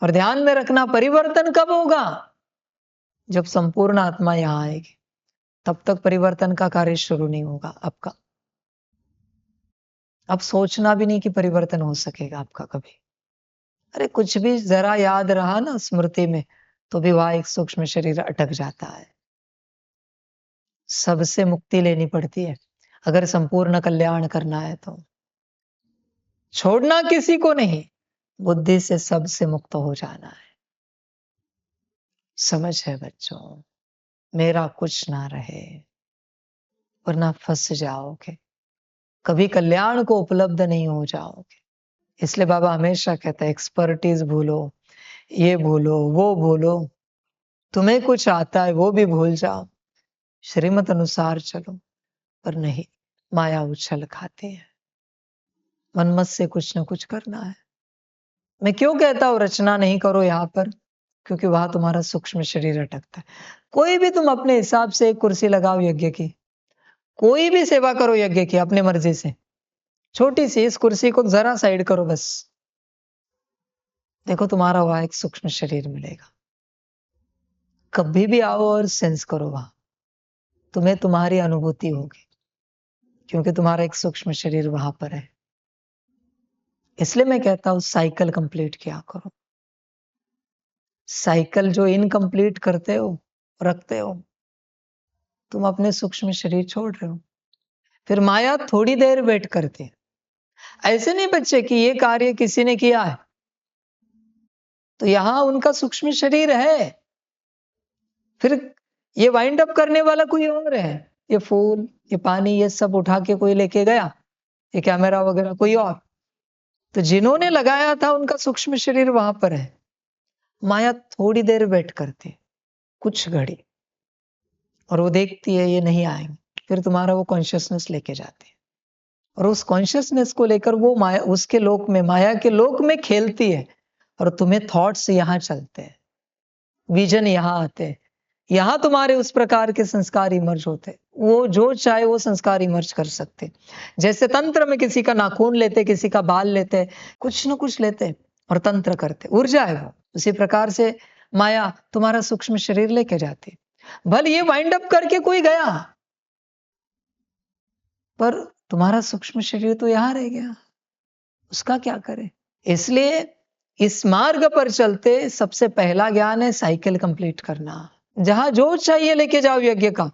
और ध्यान में रखना, परिवर्तन कब होगा? जब संपूर्ण आत्मा यहां आएगी, तब तक परिवर्तन का कार्य शुरू नहीं होगा आपका। अब सोचना भी नहीं कि परिवर्तन हो सकेगा आपका कभी। अरे कुछ भी जरा याद रहा ना स्मृति में, तो भी वहां एक सूक्ष्म शरीर अटक जाता है। सबसे मुक्ति लेनी पड़ती है अगर संपूर्ण कल्याण करना है तो। छोड़ना किसी को नहीं, बुद्धि से सबसे मुक्त हो जाना है। समझ है बच्चों? मेरा कुछ ना रहे, वरना फंस जाओगे, कभी कल्याण को उपलब्ध नहीं हो जाओगे। इसलिए बाबा हमेशा कहते हैं एक्सपर्टीज भूलो, ये भूलो, वो भूलो, तुम्हें कुछ आता है वो भी भूल जाओ, श्रीमत अनुसार चलो। पर नहीं, माया उछल खाती है। मनमत से कुछ ना कुछ करना है। मैं क्यों कहता हूं रचना नहीं करो यहां पर? क्योंकि वहां तुम्हारा सूक्ष्म शरीर अटकता है। कोई भी तुम अपने हिसाब से एक कुर्सी लगाओ यज्ञ की, कोई भी सेवा करो यज्ञ की अपनी मर्जी से, छोटी सी इस कुर्सी को जरा साइड करो बस, देखो तुम्हारा वहां एक सूक्ष्म शरीर मिलेगा। कभी भी आओ और सेंस करो वहां, तुम्हें तुम्हारी अनुभूति होगी, क्योंकि तुम्हारा एक सूक्ष्म शरीर वहां पर है। इसलिए मैं कहता हूं साइकिल कंप्लीट किया करो। साइकिल जो इनकम्प्लीट करते हो, रखते हो, तुम अपने सूक्ष्म शरीर छोड़ रहे हो। फिर माया थोड़ी देर वेट करती है। ऐसे नहीं बच्चे कि ये कार्य किसी ने किया है तो यहां उनका सूक्ष्म शरीर है, फिर ये वाइंड अप करने वाला कोई और है। ये फूल, ये पानी, ये सब उठा के कोई लेके गया, ये कैमरा वगैरह कोई और। तो जिन्होंने लगाया था उनका सूक्ष्म शरीर वहां पर है। माया थोड़ी देर वेट करती, कुछ घड़ी, और वो देखती है ये नहीं आएंगे, फिर तुम्हारा वो कॉन्शियसनेस लेके जाती है, और उस कॉन्शियसनेस को लेकर वो माया उसके लोक में, माया के लोक में खेलती है, और तुम्हें थॉट्स यहां चलते हैं, विजन यहां आते हैं, यहां तुम्हारे उस प्रकार के संस्कार इमर्ज होते, वो जो चाहे वो संस्कार इमर्ज कर सकते। जैसे तंत्र में किसी का नाखून लेते, किसी का बाल लेते, कुछ ना कुछ लेते और तंत्र करते, ऊर्जा है वो। उसी प्रकार से माया तुम्हारा सूक्ष्म शरीर लेके जाती। भले ये वाइंड अप करके कोई गया, पर तुम्हारा सूक्ष्म शरीर तो यहां रह गया, उसका क्या करे? इसलिए इस मार्ग पर चलते सबसे पहला ज्ञान है साइकिल कंप्लीट करना। जहां जो चाहिए लेके जाओ यज्ञ का,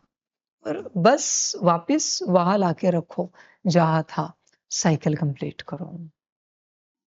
पर बस वापस वहां लाके रखो जहां था। साइकिल कंप्लीट करो।